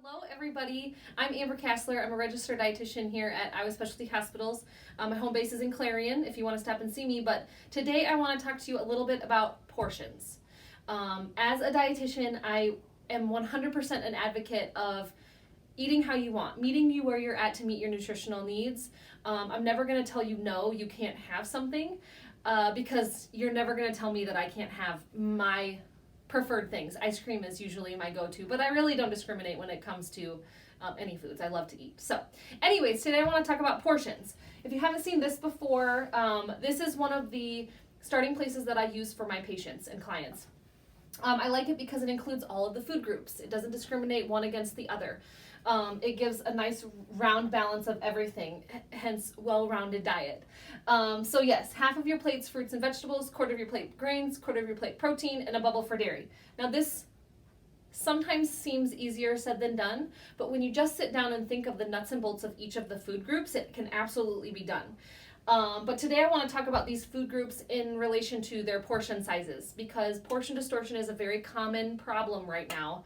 Hello everybody, I'm Amber Kastler. I'm a registered dietitian here at Iowa Specialty Hospitals. My home base is in Clarion if you want to stop and see me, but today I want to talk to you a little bit about portions. As a dietitian, I am 100% an advocate of eating how you want, meeting you where you're at to meet your nutritional needs. I'm never going to tell you no, you can't have something, because you're never going to tell me that I can't have my preferred things. Ice cream is usually my go-to, but I really don't discriminate when it comes to any foods. I love to eat. So anyways, today I want to talk about portions. If you haven't seen this before, this is one of the starting places that I use for my patients and clients. I like it because it includes all of the food groups. It doesn't discriminate one against the other. It gives a nice round balance of everything, hence well-rounded diet. So yes, half of your plate's fruits and vegetables, quarter of your plate grains, quarter of your plate protein, and a bubble for dairy. Now this sometimes seems easier said than done, but when you just sit down and think of the nuts and bolts of each of the food groups, it can absolutely be done. But today I want to talk about these food groups in relation to their portion sizes, because portion distortion is a very common problem right now.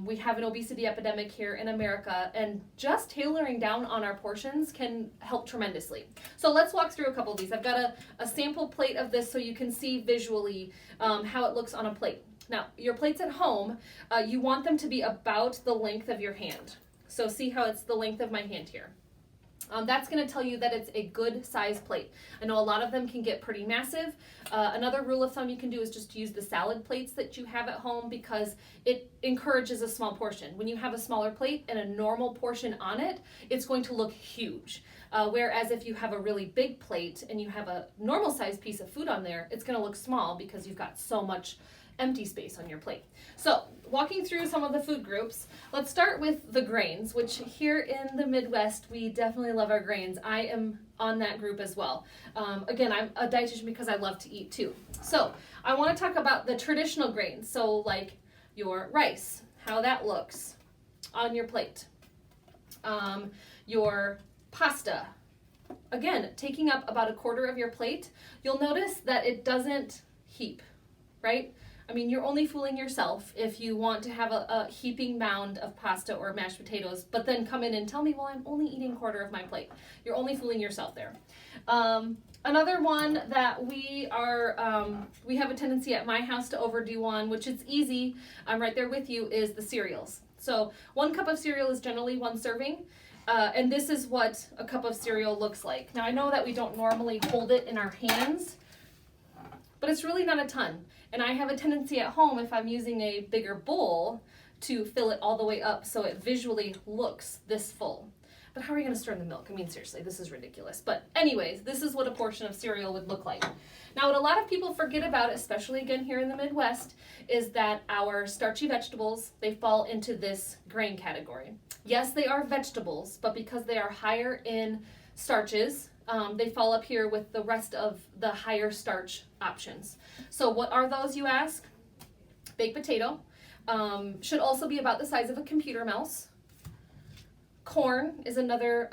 We have an obesity epidemic here in America, and just tailoring down on our portions can help tremendously. So let's walk through a couple of these. I've got a sample plate of this so you can see visually how it looks on a plate. Now, your plates at home, you want them to be about the length of your hand. So see how it's the length of my hand here. That's going to tell you that it's a good size plate. I know a lot of them can get pretty massive. Another rule of thumb you can do is just use the salad plates that you have at home, because it encourages a small portion. When you have a smaller plate and a normal portion on it, it's going to look huge. Whereas if you have a really big plate and you have a normal sized piece of food on there, it's going to look small because you've got so much empty space on your plate. So walking through some of the food groups, let's start with the grains, which here in the Midwest, we definitely love our grains. I am on that group as well. Again, I'm a dietitian because I love to eat too. So I want to talk about the traditional grains. So like your rice, how that looks on your plate. Your pasta, again, taking up about a quarter of your plate. You'll notice that it doesn't heap, right? I mean, you're only fooling yourself if you want to have a heaping mound of pasta or mashed potatoes, but then come in and tell me, well, I'm only eating a quarter of my plate. You're only fooling yourself there. Another one that we have a tendency at my house to overdo on, which it's easy, I'm right there with you, is the cereals. So 1 cup of cereal is generally 1 serving. And this is what a cup of cereal looks like. Now I know that we don't normally hold it in our hands, but it's really not a ton. And I have a tendency at home, if I'm using a bigger bowl, to fill it all the way up so it visually looks this full. But how are you going to stir in the milk? I mean, seriously, this is ridiculous. But anyways, this is what a portion of cereal would look like. Now, what a lot of people forget about, especially again here in the Midwest, is that our starchy vegetables, they fall into this grain category. Yes, they are vegetables, but because they are higher in starches, they fall up here with the rest of the higher starch options. So what are those, you ask? Baked potato. Should also be about the size of a computer mouse. Corn is another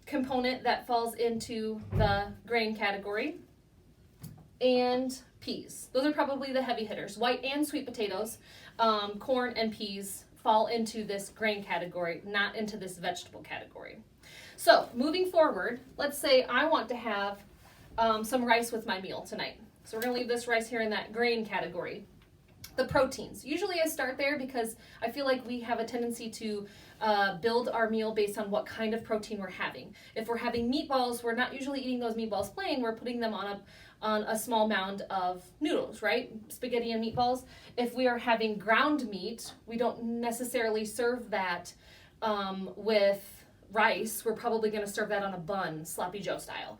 component that falls into the grain category. And peas. Those are probably the heavy hitters. White and sweet potatoes, corn and peas fall into this grain category, not into this vegetable category. So moving forward, let's say I want to have some rice with my meal tonight. So we're going to leave this rice here in that grain category. The proteins. Usually I start there because I feel like we have a tendency to build our meal based on what kind of protein we're having. If we're having meatballs, we're not usually eating those meatballs plain. We're putting them on a small mound of noodles, right? Spaghetti and meatballs. If we are having ground meat, we don't necessarily serve that with rice. We're probably going to serve that on a bun, sloppy Joe style.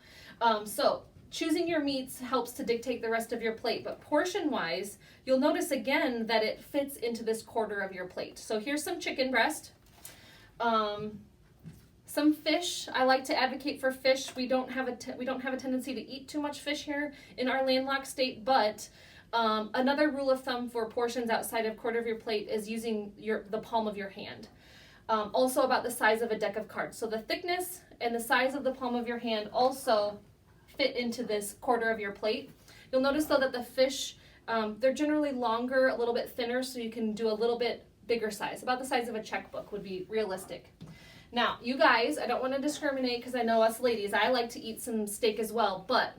So choosing your meats helps to dictate the rest of your plate, but portion-wise, you'll notice again that it fits into this quarter of your plate. So here's some chicken breast, some fish. I like to advocate for fish. We don't have a tendency to eat too much fish here in our landlocked state, but another rule of thumb for portions outside of quarter of your plate is using the palm of your hand. Also about the size of a deck of cards. So the thickness and the size of the palm of your hand also fit into this quarter of your plate. You'll notice though that the fish, they're generally longer, a little bit thinner, so you can do a little bit bigger size, about the size of a checkbook would be realistic. Now, you guys, I don't want to discriminate because I know us ladies, I like to eat some steak as well, but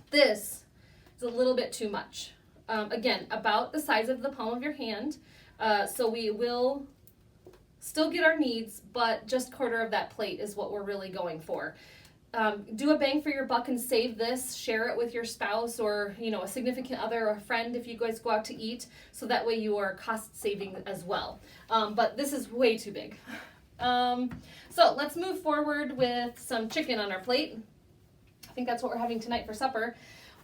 this is a little bit too much. Again, about the size of the palm of your hand, so we will still get our needs, but just quarter of that plate is what we're really going for. Do a bang for your buck and save this. Share it with your spouse or, you know, a significant other or a friend if you guys go out to eat, so that way you are cost saving as well. But this is way too big. So let's move forward with some chicken on our plate. I think that's what we're having tonight for supper.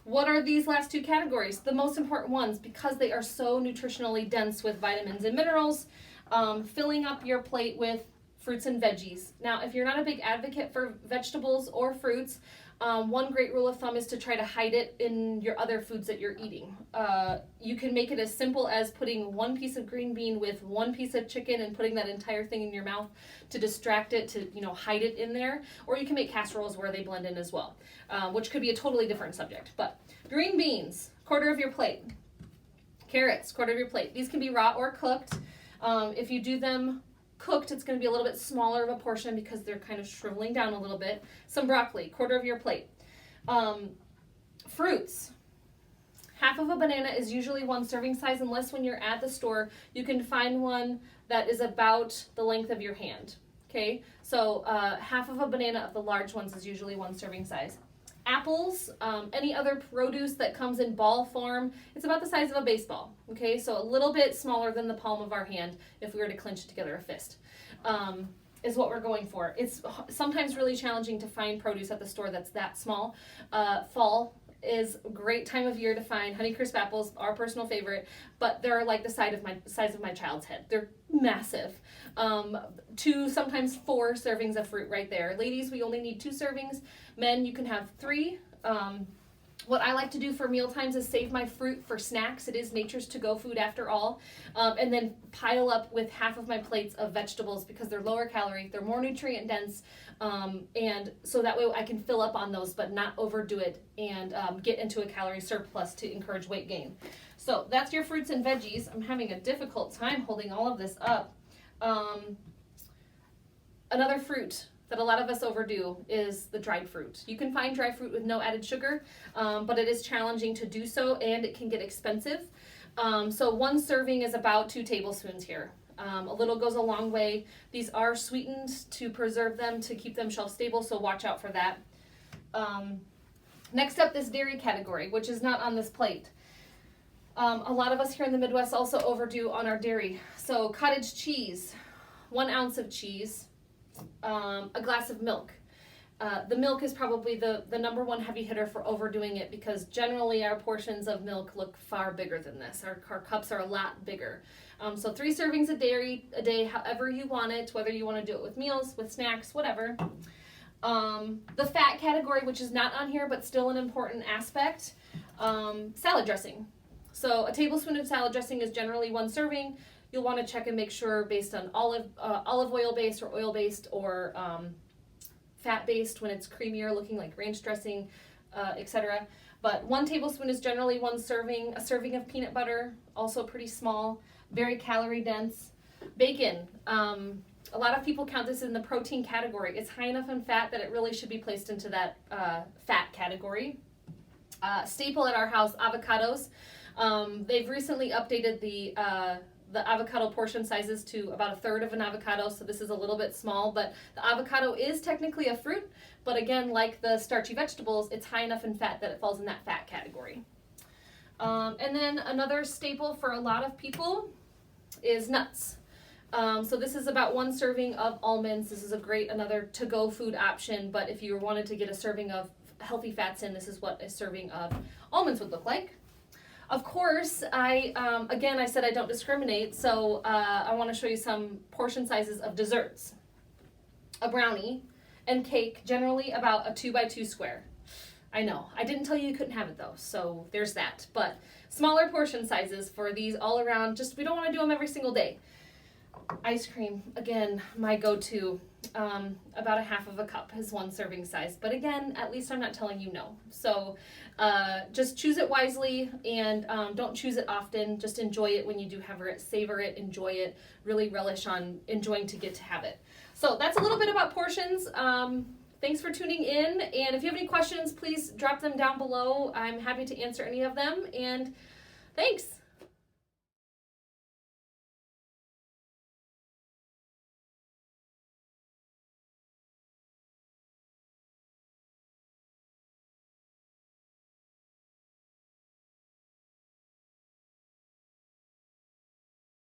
What are these last two categories? The most important ones, because they are so nutritionally dense with vitamins and minerals, filling up your plate with fruits and veggies. Now, if you're not a big advocate for vegetables or fruits, one great rule of thumb is to try to hide it in your other foods that you're eating. You can make it as simple as putting one piece of green bean with one piece of chicken and putting that entire thing in your mouth to distract it, to, you know, hide it in there. Or you can make casseroles where they blend in as well, which could be a totally different subject. But green beans, quarter of your plate. Carrots, quarter of your plate. These can be raw or cooked. If you do them cooked, it's going to be a little bit smaller of a portion because they're kind of shriveling down a little bit. Some broccoli, quarter of your plate. Fruits, half of a banana is usually one serving size, unless when you're at the store you can find one that is about the length of your hand. Okay, so half of a banana of the large ones is usually one serving size. Apples, any other produce that comes in ball form, it's about the size of a baseball. Okay, so a little bit smaller than the palm of our hand if we were to clench it together a fist, is what we're going for. It's sometimes really challenging to find produce at the store that's that small. Fall is a great time of year to find Honeycrisp apples, our personal favorite, but they're like the size of my child's head. They're massive. 2, sometimes 4 servings of fruit right there. Ladies, we only need 2 servings. Men, you can have 3. What I like to do for meal times is save my fruit for snacks. It is nature's to-go food after all. And then pile up with half of my plates of vegetables because they're lower calorie, they're more nutrient dense, and so that way I can fill up on those but not overdo it and get into a calorie surplus to encourage weight gain. So that's your fruits and veggies. I'm having a difficult time holding all of this up. Another fruit that a lot of us overdo is the dried fruit. You can find dry fruit with no added sugar, but it is challenging to do so and it can get expensive. So 1 serving is about 2 tablespoons here. A little goes a long way. These are sweetened to preserve them, to keep them shelf stable, so watch out for that. Next up, this dairy category, which is not on this plate. A lot of us here in the Midwest also overdo on our dairy. So cottage cheese, 1 ounce of cheese, a glass of milk. The milk is probably the number one heavy hitter for overdoing it because generally our portions of milk look far bigger than this. Our cups are a lot bigger. So 3 servings of dairy a day, however you want it, whether you want to do it with meals, with snacks, whatever. The fat category, which is not on here but still an important aspect, salad dressing. So a tablespoon of salad dressing is generally 1 serving. You'll want to check and make sure based on olive oil based or oil based or fat based when it's creamier looking like ranch dressing, etc. But 1 tablespoon is generally 1 serving. A serving of peanut butter, also pretty small, very calorie dense. Bacon, a lot of people count this in the protein category. It's high enough in fat that it really should be placed into that fat category. Staple at our house, avocados. They've recently updated the avocado portion sizes to about 1/3 of an avocado, so this is a little bit small, but the avocado is technically a fruit, but again, like the starchy vegetables, it's high enough in fat that it falls in that fat category. And then another staple for a lot of people is nuts. So this is about 1 serving of almonds. This is another to-go food option, but if you wanted to get a serving of healthy fats in, this is what a serving of almonds would look like. Of course, I said I don't discriminate, so I want to show you some portion sizes of desserts. A brownie and cake, generally about a 2x2 square. I know, I didn't tell you couldn't have it though, so there's that. But smaller portion sizes for these all around, we don't want to do them every single day. Ice cream, again, my go-to. about a half of a cup is one serving size. But again, at least I'm not telling you no. So just choose it wisely, and don't choose it often. Just enjoy it when you do have it, savor it, enjoy it, really relish on enjoying to get to have it. So that's a little bit about portions. Thanks for tuning in, and if you have any questions, please drop them down below. I'm happy to answer any of them, and thanks.